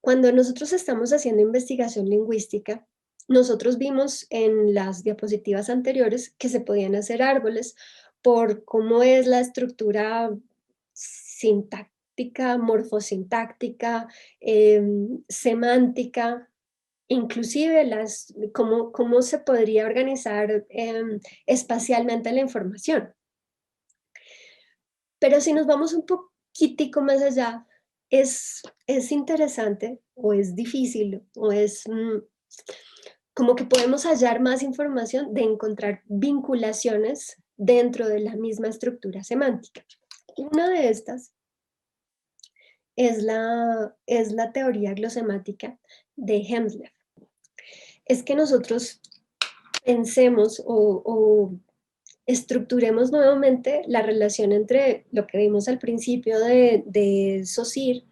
Cuando nosotros estamos haciendo investigación lingüística, nosotros vimos en las diapositivas anteriores que se podían hacer árboles por cómo es la estructura sintáctica, morfosintáctica, semántica, inclusive cómo se podría organizar espacialmente la información. Pero si nos vamos un poquitico más allá, es interesante o es difícil o es como que podemos hallar más información de encontrar vinculaciones dentro de la misma estructura semántica. Una de estas es la teoría glosemática de Hemsler. Es que nosotros pensemos o estructuremos nuevamente la relación entre lo que vimos al principio de Saussure,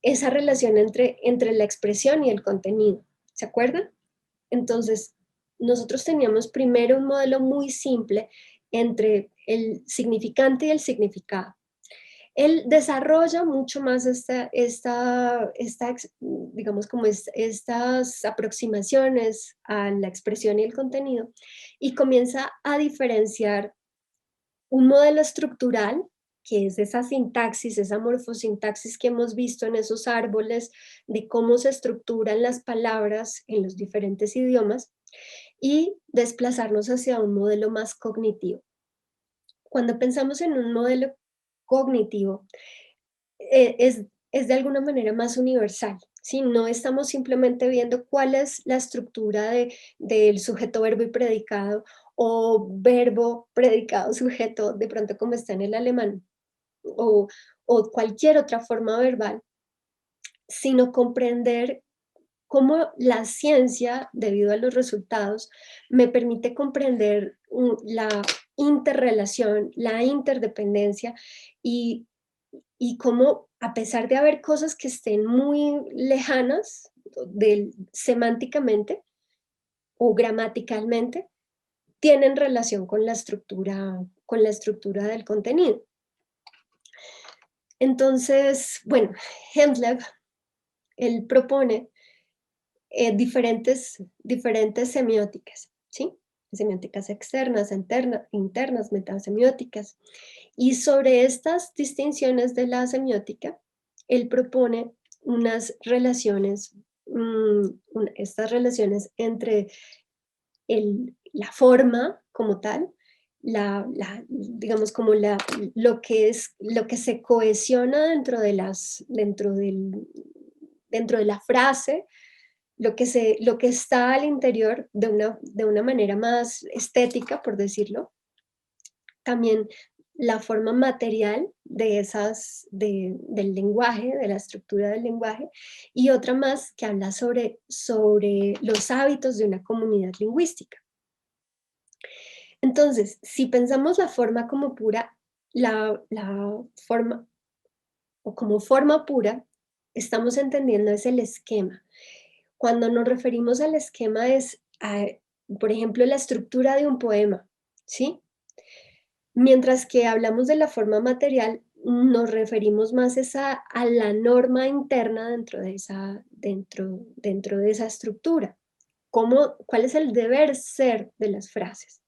esa relación entre la expresión y el contenido. ¿Se acuerdan? Entonces, nosotros teníamos primero un modelo muy simple entre el significante y el significado. Él desarrolla mucho más digamos, como estas aproximaciones a la expresión y el contenido, y comienza a diferenciar un modelo estructural, que es esa sintaxis, esa morfosintaxis que hemos visto en esos árboles, de cómo se estructuran las palabras en los diferentes idiomas, y desplazarnos hacia un modelo más cognitivo. Cuando pensamos en un modelo cognitivo, es de alguna manera más universal, ¿sí? No estamos simplemente viendo cuál es la estructura del sujeto, verbo y predicado, o verbo, predicado, sujeto, de pronto como está en el alemán, o, o cualquier otra forma verbal, sino comprender cómo la ciencia, debido a los resultados, me permite comprender la interrelación, la interdependencia y cómo, a pesar de haber cosas que estén muy lejanas semánticamente o gramaticalmente, tienen relación con la estructura del contenido. Entonces, bueno, Hemsler, él propone diferentes semióticas, ¿sí? Semióticas externas, internas, metasemióticas. Y sobre estas distinciones de la semiótica, él propone unas relaciones, estas relaciones entre la forma como tal, digamos como lo que se cohesiona dentro de la frase, lo que está al interior de una manera más estética, por decirlo. También la forma material del lenguaje, de la estructura del lenguaje, y otra más que habla sobre los hábitos de una comunidad lingüística. Entonces, si pensamos la forma como pura, la forma, o como forma pura, estamos entendiendo es el esquema. Cuando nos referimos al esquema por ejemplo, la estructura de un poema, ¿sí? Mientras que hablamos de la forma material, nos referimos más a la norma interna dentro de esa estructura. ¿Cuál es el deber ser de las frases?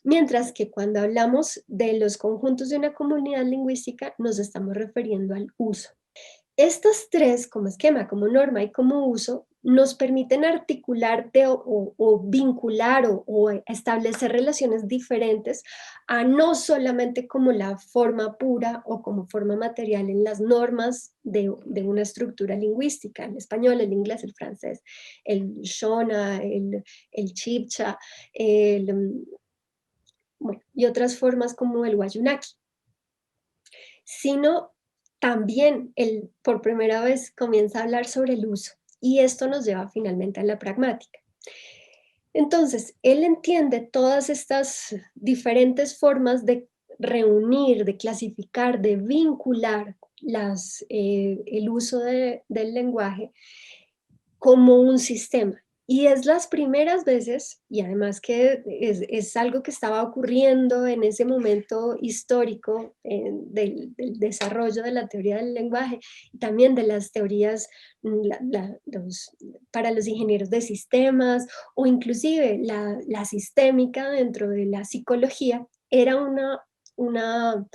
Mientras que cuando hablamos de los conjuntos de una comunidad lingüística, nos estamos refiriendo al uso. Estas tres, como esquema, como norma y como uso, nos permiten articular o vincular o establecer relaciones diferentes a no solamente como la forma pura o como forma material en las normas de una estructura lingüística, el español, el inglés, el francés, el shona, el chibcha, bueno, y otras formas como el wayunaki, sino también él por primera vez comienza a hablar sobre el uso, y esto nos lleva finalmente a la pragmática. Entonces, él entiende todas estas diferentes formas de reunir, de clasificar, de vincular el uso del lenguaje como un sistema. Y es las primeras veces, y además que es algo que estaba ocurriendo en ese momento histórico del desarrollo de la teoría del lenguaje y también de las teorías para los ingenieros de sistemas o inclusive la sistémica dentro de la psicología, era una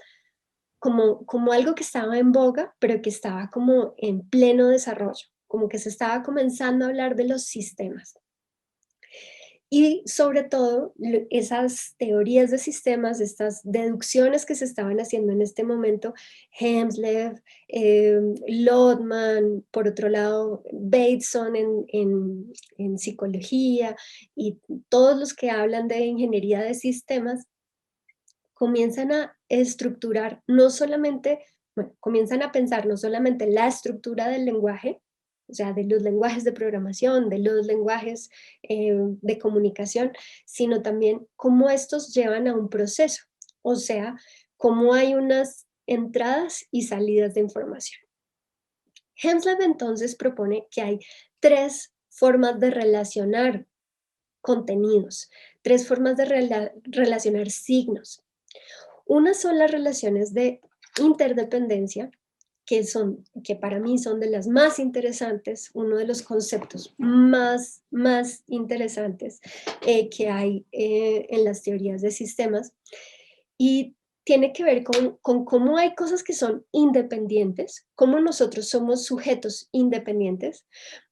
como algo que estaba en boga, pero que estaba como en pleno desarrollo, como que se estaba comenzando a hablar de los sistemas. Y sobre todo, esas teorías de sistemas, estas deducciones que se estaban haciendo en este momento, Hemslev, Lodman, por otro lado, Bateson en psicología y todos los que hablan de ingeniería de sistemas, comienzan a estructurar no solamente, bueno, comienzan a pensar no solamente la estructura del lenguaje, o sea, de los lenguajes de programación, de los lenguajes de comunicación, sino también cómo estos llevan a un proceso, o sea, cómo hay unas entradas y salidas de información. Hemslev entonces propone que hay tres formas de relacionar contenidos, tres formas de relacionar signos. Una son las relaciones de interdependencia, que para mí son de las más interesantes, uno de los conceptos más interesantes que hay en las teorías de sistemas, y tiene que ver con cómo hay cosas que son independientes, cómo nosotros somos sujetos independientes,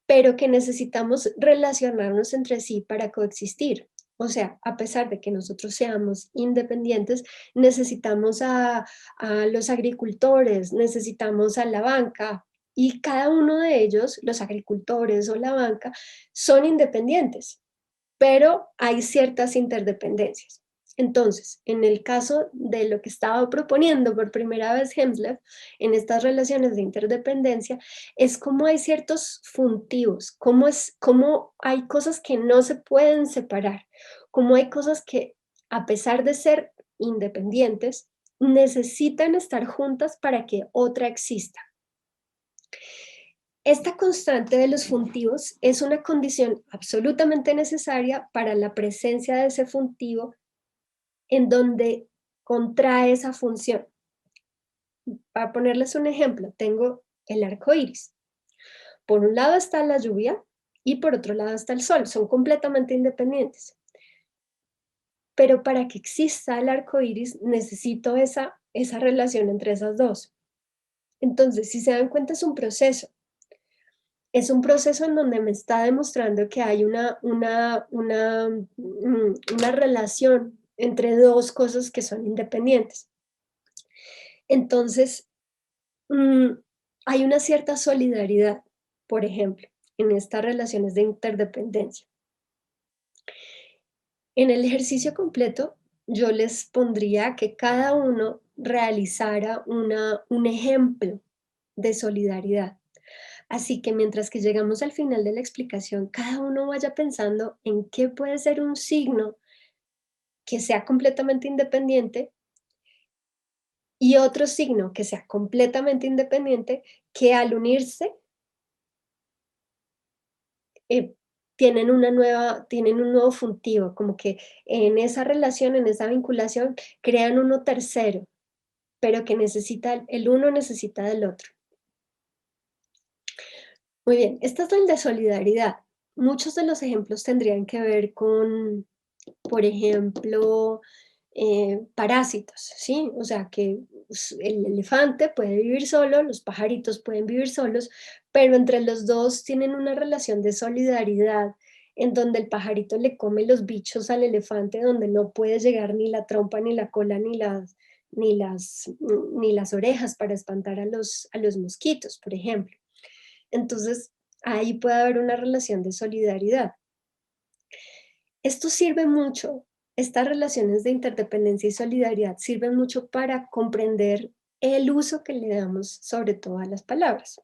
pero que necesitamos relacionarnos entre sí para coexistir. O sea, a pesar de que nosotros seamos independientes, necesitamos a los agricultores, necesitamos a la banca, y cada uno de ellos, los agricultores o la banca, son independientes, pero hay ciertas interdependencias. Entonces, en el caso de lo que estaba proponiendo por primera vez Hemslev en estas relaciones de interdependencia, es cómo hay ciertos funtivos, cómo hay cosas que no se pueden separar, cómo hay cosas que, a pesar de ser independientes, necesitan estar juntas para que otra exista. Esta constante de los funtivos es una condición absolutamente necesaria para la presencia de ese funtivo en donde contrae esa función. Para ponerles un ejemplo, tengo el arco iris. Por un lado está la lluvia y por otro lado está el sol, son completamente independientes. Pero para que exista el arco iris necesito esa relación entre esas dos. Entonces, si se dan cuenta, es un proceso en donde me está demostrando que hay una relación entre dos cosas que son independientes. Entonces, hay una cierta solidaridad, por ejemplo, en estas relaciones de interdependencia. En el ejercicio completo, yo les pondría que cada uno realizara un ejemplo de solidaridad. Así que mientras que llegamos al final de la explicación, cada uno vaya pensando en qué puede ser un signo que sea completamente independiente y otro signo que sea completamente independiente que al unirse eh, tienen un nuevo funtivo, como que en esa relación, en esa vinculación, crean uno tercero, pero que el uno necesita del otro. Muy bien, este es el de solidaridad. Muchos de los ejemplos tendrían que ver con, por ejemplo, parásitos, ¿sí? O sea, que el elefante puede vivir solo, los pajaritos pueden vivir solos, pero entre los dos tienen una relación de solidaridad en donde el pajarito le come los bichos al elefante, donde no puede llegar ni la trompa, ni la cola, ni las orejas para espantar a los mosquitos, por ejemplo. Entonces, ahí puede haber una relación de solidaridad. Esto sirve mucho, estas relaciones de interdependencia y solidaridad sirven mucho para comprender el uso que le damos sobre todo a las palabras.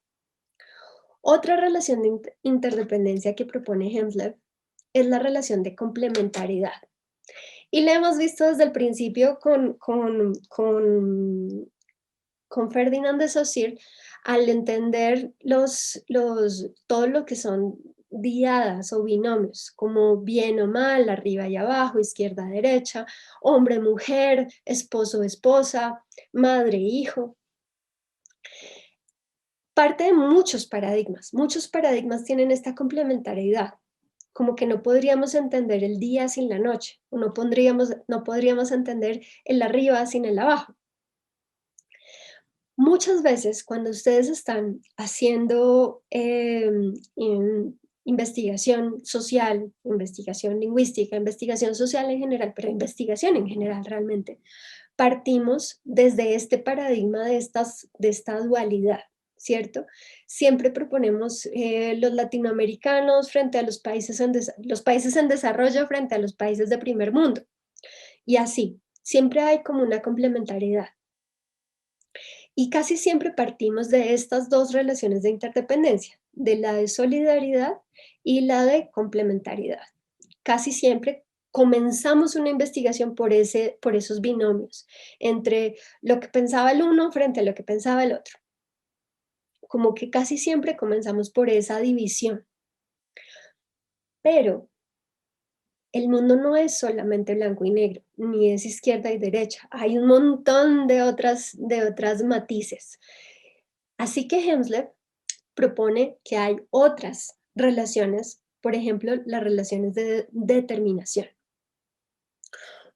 Otra relación de interdependencia que propone Hemslev es la relación de complementariedad. Y la hemos visto desde el principio con Ferdinand de Saussure al entender todo lo que son diadas o binomios, como bien o mal, arriba y abajo, izquierda, derecha, hombre, mujer, esposo, esposa, madre, hijo. Parte de muchos paradigmas tienen esta complementariedad, como que no podríamos entender el día sin la noche, o no podríamos entender el arriba sin el abajo. Muchas veces cuando ustedes están haciendo investigación social, investigación lingüística, investigación social en general, pero investigación en general realmente, partimos desde este paradigma de esta dualidad, ¿cierto? Siempre proponemos los latinoamericanos frente a los países en desarrollo frente a los países de primer mundo. Y así, siempre hay como una complementariedad. Y casi siempre partimos de estas dos relaciones de interdependencia, de la de solidaridad y la de complementariedad. Casi siempre comenzamos una investigación por esos binomios, entre lo que pensaba el uno frente a lo que pensaba el otro. Como que casi siempre comenzamos por esa división. Pero el mundo no es solamente blanco y negro, ni es izquierda y derecha. Hay un montón de otras matices. Así que Hemsler propone que hay otras relaciones, por ejemplo, las relaciones de determinación.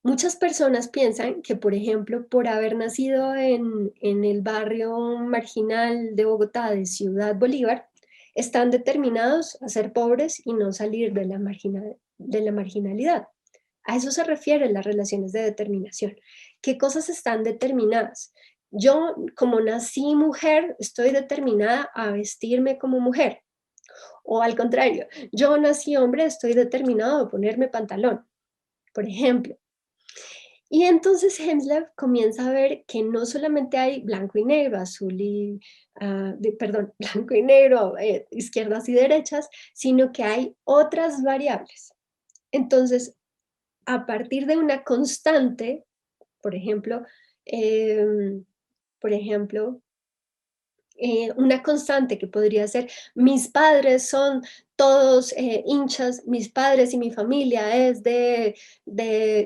Muchas personas piensan que, por ejemplo, por haber nacido en el barrio marginal de Bogotá, de Ciudad Bolívar, están determinados a ser pobres y no salir de de la marginalidad. A eso se refieren las relaciones de determinación. ¿Qué cosas están determinadas? Yo, como nací mujer, estoy determinada a vestirme como mujer. O al contrario, yo nací hombre, estoy determinado a ponerme pantalón, por ejemplo. Y entonces Hemsler comienza a ver que no solamente hay blanco y negro, azul y, perdón, blanco y negro, izquierdas y derechas, sino que hay otras variables. Entonces, a partir de una constante, por ejemplo, em, por ejemplo, una constante que podría ser, mis padres son todos hinchas, mis padres y mi familia es de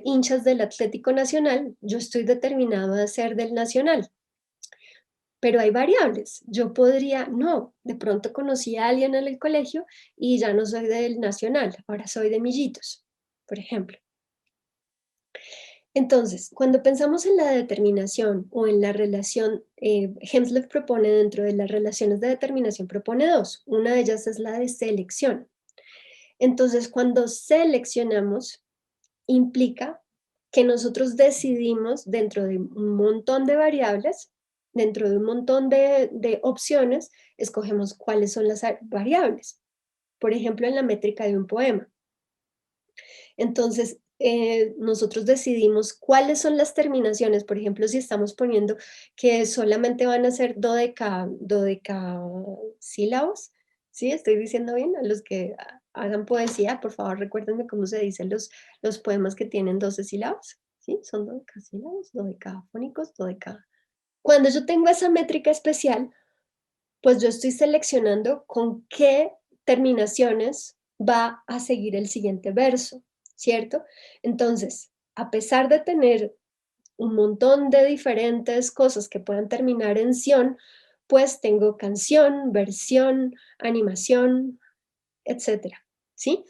hinchas del Atlético Nacional, yo estoy determinado a ser del Nacional. Pero hay variables. Yo podría, no, de pronto conocí a alguien en el colegio y ya no soy del Nacional, ahora soy de Millitos, por ejemplo. Entonces, cuando pensamos en la determinación o en la relación, Hemsler propone dentro de las relaciones de determinación, propone dos. Una de ellas es la de selección. Entonces, cuando seleccionamos, implica que nosotros decidimos dentro de un montón de variables, dentro de un montón de opciones, escogemos cuáles son las variables. Por ejemplo, en la métrica de un poema. Entonces, nosotros decidimos cuáles son las terminaciones, por ejemplo, si estamos poniendo que solamente van a ser dodecasílabos, ¿sí? ¿Estoy diciendo bien? A los que hagan poesía, por favor, recuérdenme cómo se dicen los poemas que tienen 12 sílabos, ¿sí? Son dodecasílabos, dodecafónicos, dodeca. Cuando yo tengo esa métrica especial, pues yo estoy seleccionando con qué terminaciones va a seguir el siguiente verso, ¿cierto? Entonces, a pesar de tener un montón de diferentes cosas que puedan terminar en ción, pues tengo canción, versión, animación, etcétera, ¿sí?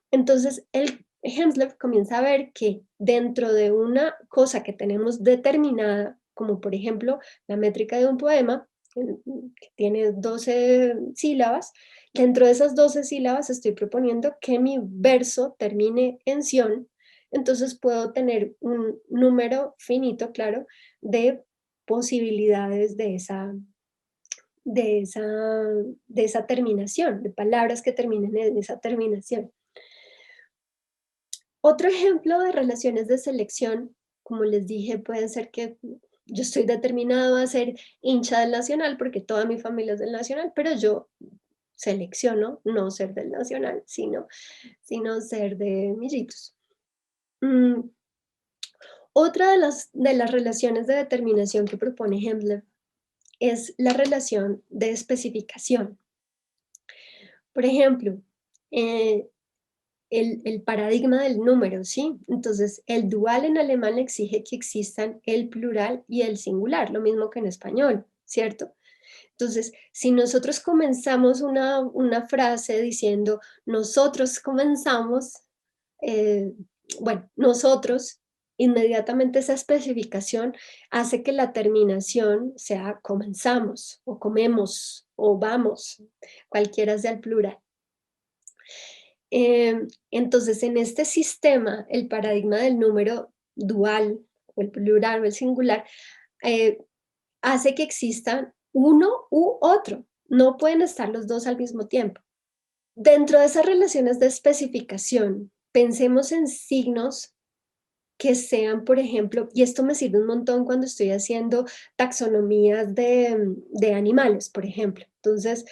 Entonces, el Hemsler comienza a ver que dentro de una cosa que tenemos determinada, como por ejemplo la métrica de un poema, que tiene 12 sílabas, dentro de esas 12 sílabas estoy proponiendo que mi verso termine en ción, entonces puedo tener un número finito, claro, de posibilidades de esa, de esa terminación, de palabras que terminen en esa terminación. Otro ejemplo de relaciones de selección, como les dije, pueden ser que yo estoy determinado a ser hincha del Nacional porque toda mi familia es del Nacional, pero yo selecciono no ser del Nacional, sino ser de Millitos. Mm, Otra de las relaciones de determinación que propone Hemsler es la relación de especificación. Por ejemplo, eh, el paradigma del número, ¿sí? Entonces, el dual en alemán exige que existan el plural y el singular, lo mismo que en español, ¿cierto? Entonces, si nosotros comenzamos una frase diciendo nosotros comenzamos, eh, bueno, nosotros, inmediatamente esa especificación hace que la terminación sea comenzamos o comemos o vamos, cualquiera sea el plural. Entonces, en este sistema, el paradigma del número dual, o el plural o el singular, eh, hace que existan uno u otro. No pueden estar los dos al mismo tiempo. Dentro de esas relaciones de especificación, pensemos en signos que sean, por ejemplo, y esto me sirve un montón cuando estoy haciendo taxonomías de animales, por ejemplo. Entonces,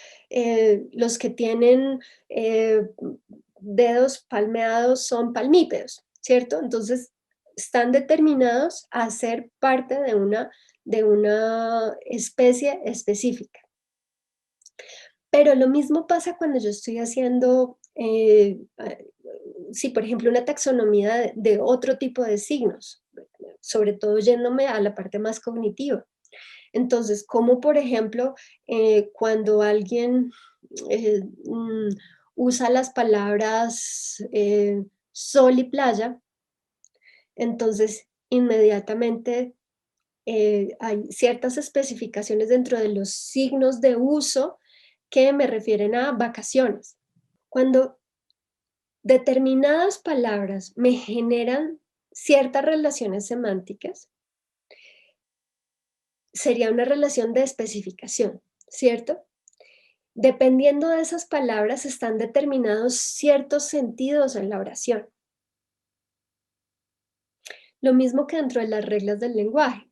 los que tienen dedos palmeados son palmípedos, ¿cierto? Entonces, están determinados a ser parte de una especie específica. Pero lo mismo pasa cuando yo estoy haciendo, sí, por ejemplo, una taxonomía de otro tipo de signos, sobre todo yéndome a la parte más cognitiva. Entonces, como por ejemplo, cuando alguien eh, mm, usa las palabras sol y playa, entonces inmediatamente hay ciertas especificaciones dentro de los signos de uso que me refieren a vacaciones. Cuando determinadas palabras me generan ciertas relaciones semánticas, sería una relación de especificación, ¿cierto? Dependiendo de esas palabras están determinados ciertos sentidos en la oración. Lo mismo que dentro de las reglas del lenguaje.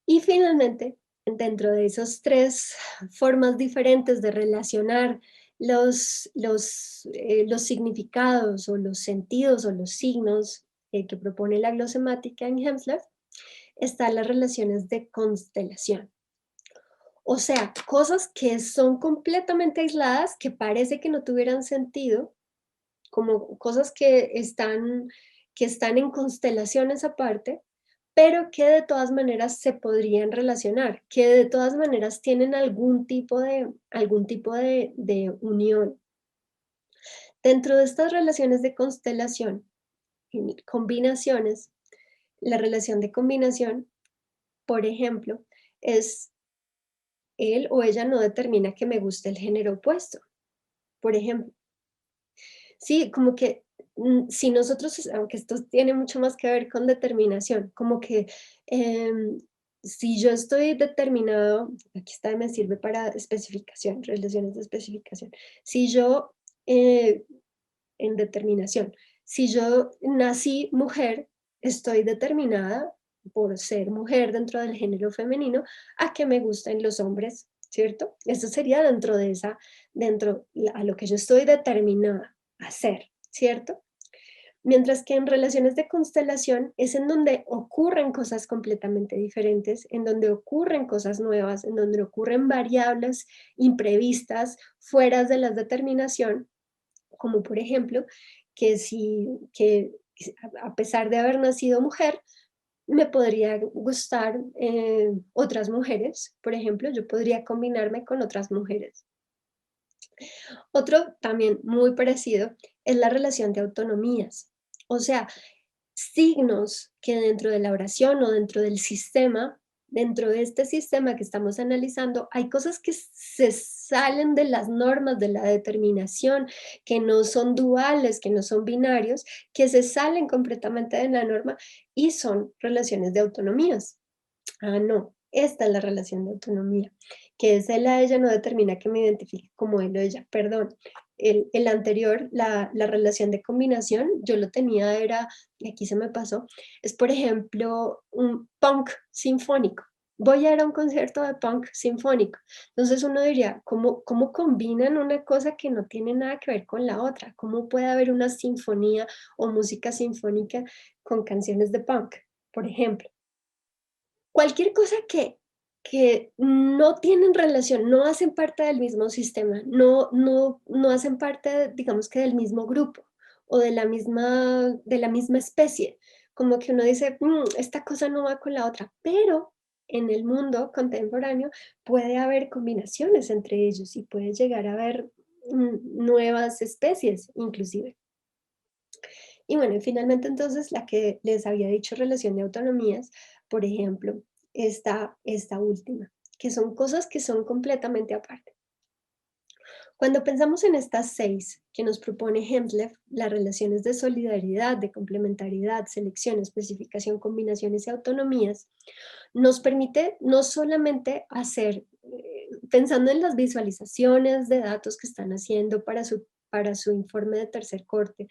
Y finalmente, dentro de esas tres formas diferentes de relacionar los significados o los sentidos o los signos que propone la glosemática en Hemsler, están las relaciones de constelación. O sea, cosas que son completamente aisladas, que parece que no tuvieran sentido, como cosas que están en constelaciones aparte, pero que de todas maneras se podrían relacionar, que de todas maneras tienen algún tipo de unión. Dentro de estas relaciones de constelación, en combinaciones, la relación de combinación, por ejemplo, es él o ella no determina que me guste el género opuesto, por ejemplo. Sí, como que si nosotros, aunque esto tiene mucho más que ver con determinación, como que si yo estoy determinado, aquí está, me sirve para especificación, relaciones de especificación. Si yo, eh, en determinación, si yo nací mujer, estoy determinada por ser mujer dentro del género femenino a que me gusten los hombres, ¿cierto? Eso sería a lo que yo estoy determinada a hacer, ¿cierto? Mientras que en relaciones de constelación es en donde ocurren cosas completamente diferentes, en donde ocurren cosas nuevas, en donde ocurren variables imprevistas, fuera de la determinación, como por ejemplo, que a pesar de haber nacido mujer, me podría gustar otras mujeres, por ejemplo, yo podría combinarme con otras mujeres. Otro también muy parecido es la relación de autonomías, o sea, signos que dentro de la oración o dentro del sistema, dentro de este sistema que estamos analizando, hay cosas que se salen de las normas de la determinación, que no son duales, que no son binarios, que se salen completamente de la norma y son relaciones de autonomías. Ah, no, esta es la relación de autonomía, que es él a ella no determina que me identifique como él o ella, perdón. El anterior, la relación de combinación, yo lo tenía, era, y aquí se me pasó, es por ejemplo un punk sinfónico. Voy a ir a un concierto de punk sinfónico. Entonces uno diría, ¿cómo combinan una cosa que no tiene nada que ver con la otra? ¿Cómo puede haber una sinfonía o música sinfónica con canciones de punk, por ejemplo? Cualquier cosa que que no tienen relación, no hacen parte del mismo sistema, no hacen parte, digamos que del mismo grupo o de la misma especie. Como que uno dice: esta cosa no va con la otra", pero en el mundo contemporáneo puede haber combinaciones entre ellos y puede llegar a haber, nuevas especies, inclusive. Y bueno, y finalmente entonces la que les había dicho relación de autonomías, por ejemplo, esta última, que son cosas que son completamente aparte. Cuando pensamos en estas 6 que nos propone Henslev, las relaciones de solidaridad, de complementariedad, selección, especificación, combinaciones y autonomías, nos permite no solamente hacer, pensando en las visualizaciones de datos que están haciendo para su informe de tercer corte,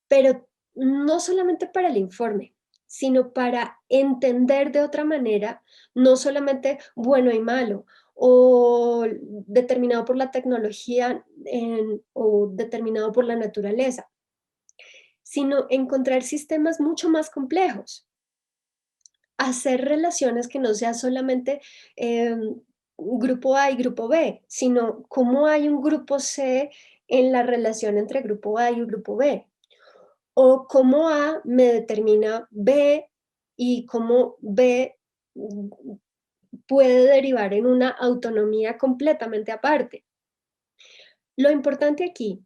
pero no solamente para el informe, sino para entender de otra manera, no solamente bueno y malo, o determinado por la tecnología o determinado por la naturaleza, sino encontrar sistemas mucho más complejos, hacer relaciones que no sea solamente grupo A y grupo B, sino cómo hay un grupo C en la relación entre grupo A y grupo B, o cómo A me determina B y cómo B mm, puede derivar en una autonomía completamente aparte. Lo importante aquí,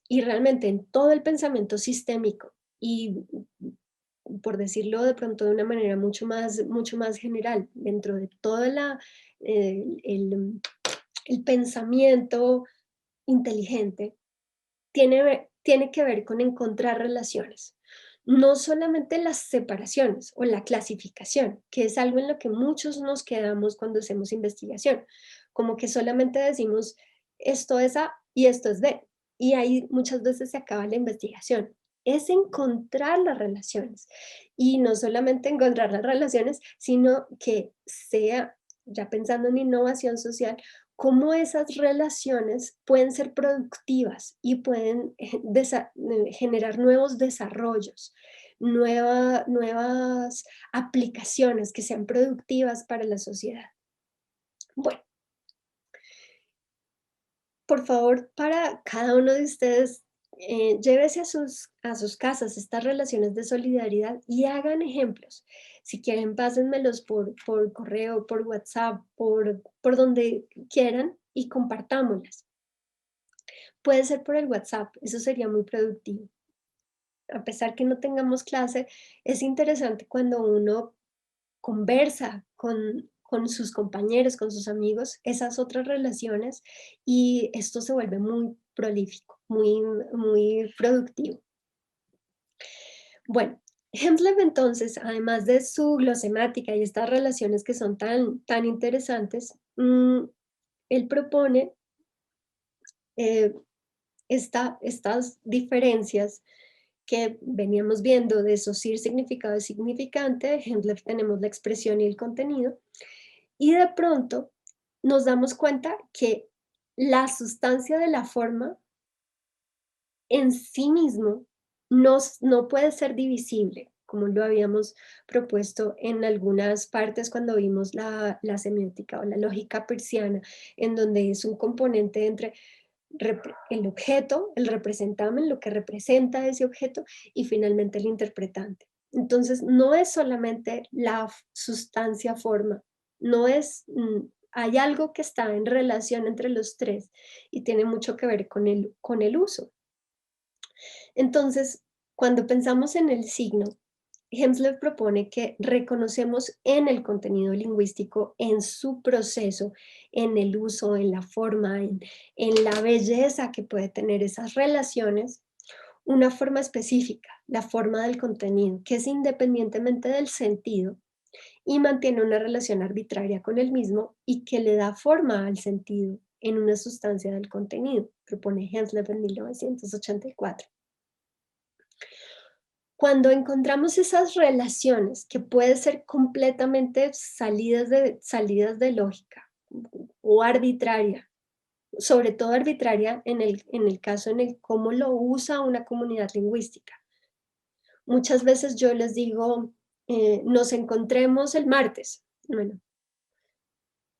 y realmente en todo el pensamiento sistémico, y por decirlo de pronto de una manera mucho más general, dentro de todo el pensamiento inteligente, tiene que ver con encontrar relaciones. No solamente las separaciones o la clasificación, que es algo en lo que muchos nos quedamos cuando hacemos investigación, como que solamente decimos esto es A y esto es B, y ahí muchas veces se acaba la investigación. Es encontrar las relaciones y no solamente encontrar las relaciones, sino que sea, ya pensando en innovación social, cómo esas relaciones pueden ser productivas y pueden generar nuevos desarrollos, nuevas aplicaciones que sean productivas para la sociedad. Bueno, por favor, para cada uno de ustedes, llévese a sus casas estas relaciones de solidaridad y hagan ejemplos. Si quieren, pásenmelos por correo, por WhatsApp, por donde quieran y compartámoslas. Puede ser por el WhatsApp, eso sería muy productivo. A pesar que no tengamos clase, es interesante cuando uno conversa con sus compañeros, con sus amigos, esas otras relaciones, y esto se vuelve muy prolífico, muy productivo. Bueno, Henslev entonces, además de su glosemática y estas relaciones que son tan interesantes, él propone eh, estas diferencias que veníamos viendo de SOSIR, significado y significante. En Henslev tenemos la expresión y el contenido, y de pronto nos damos cuenta que la sustancia de la forma en sí mismo no puede ser divisible, como lo habíamos propuesto en algunas partes cuando vimos la semiótica o la lógica persiana, en donde es un componente entre el objeto, el representamen, lo que representa ese objeto, y finalmente el interpretante. Entonces, no es solamente la sustancia forma, no es, hay algo que está en relación entre los tres y tiene mucho que ver con el uso. Entonces, cuando pensamos en el signo, Henslev propone que reconocemos en el contenido lingüístico, en su proceso, en el uso, en la forma, en la belleza que puede tener esas relaciones, una forma específica, la forma del contenido, que es independientemente del sentido y mantiene una relación arbitraria con el mismo y que le da forma al sentido en una sustancia del contenido, propone Henslev en 1984. Cuando encontramos esas relaciones que pueden ser completamente salidas de lógica o arbitraria, sobre todo arbitraria en el caso en el cómo lo usa una comunidad lingüística. Muchas veces yo les digo, nos encontremos el martes. Bueno,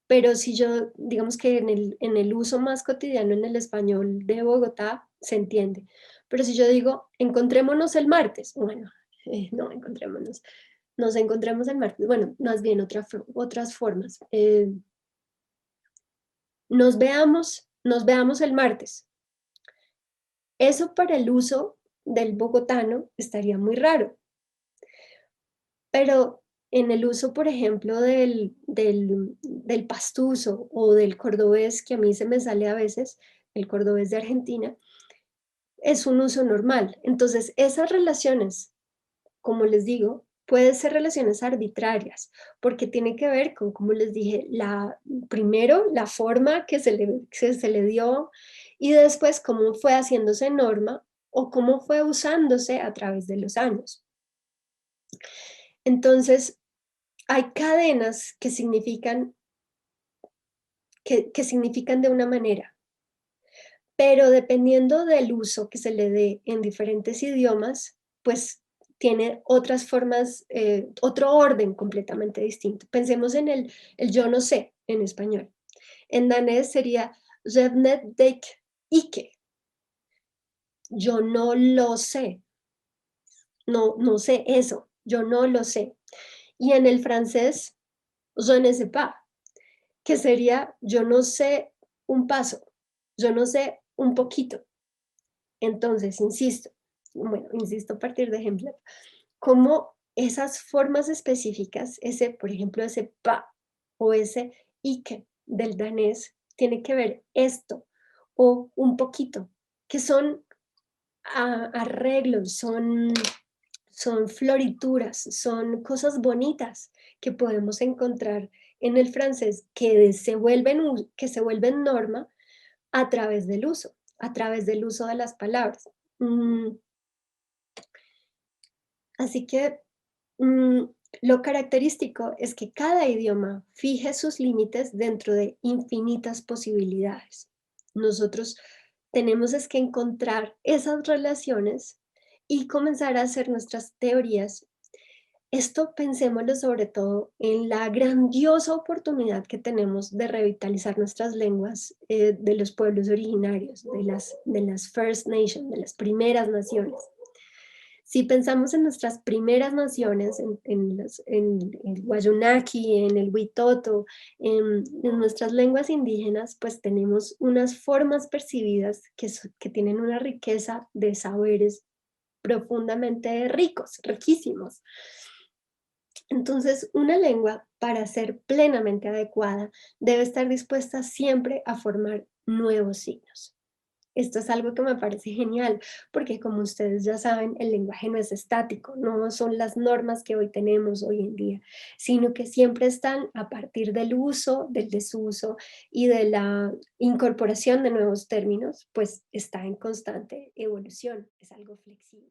pero si yo, digamos que en el uso más cotidiano en el español de Bogotá, se entiende. Pero si yo digo, encontrémonos el martes, bueno, no, encontrémonos, nos encontremos el martes, bueno, más bien otras formas. Nos veamos el martes. Eso para el uso del bogotano estaría muy raro, pero en el uso, por ejemplo, del pastuso o del cordobés, que a mí se me sale a veces, el cordobés de Argentina, es un uso normal. Entonces, esas relaciones, como les digo, pueden ser relaciones arbitrarias, porque tiene que ver con, como les dije, primero la forma que se le dio y después cómo fue haciéndose norma o cómo fue usándose a través de los años. Entonces, hay cadenas que significan de una manera, pero dependiendo del uso que se le dé en diferentes idiomas, pues tiene otras formas, otro orden completamente distinto. Pensemos en el yo no sé en español. En danés sería "Jeg vet ikke", yo no lo sé, no sé eso, yo no lo sé. Y en el francés, "je ne sais pas", que sería yo no sé un paso, yo no sé un poquito. Entonces, insisto a partir de ejemplos, cómo esas formas específicas, por ejemplo, ese pa o ese ike del danés, tiene que ver esto o un poquito, que son arreglos, son florituras, son cosas bonitas que podemos encontrar en el francés que se vuelven norma a través del uso de las palabras. Mm, Así que mm, lo característico es que cada idioma fije sus límites dentro de infinitas posibilidades. Nosotros tenemos es que encontrar esas relaciones y comenzar a hacer nuestras teorías. Esto pensémoslo sobre todo en la grandiosa oportunidad que tenemos de revitalizar nuestras lenguas de los pueblos originarios, de las First Nations, de las primeras naciones. Si pensamos en nuestras primeras naciones, en el Wayanaki, en el Witoto, en nuestras lenguas indígenas, pues tenemos unas formas percibidas que tienen una riqueza de saberes profundamente ricos, riquísimos. Entonces, una lengua, para ser plenamente adecuada, debe estar dispuesta siempre a formar nuevos signos. Esto es algo que me parece genial, porque como ustedes ya saben, el lenguaje no es estático, no son las normas que hoy tenemos hoy en día, sino que siempre están a partir del uso, del desuso y de la incorporación de nuevos términos, pues está en constante evolución, es algo flexible.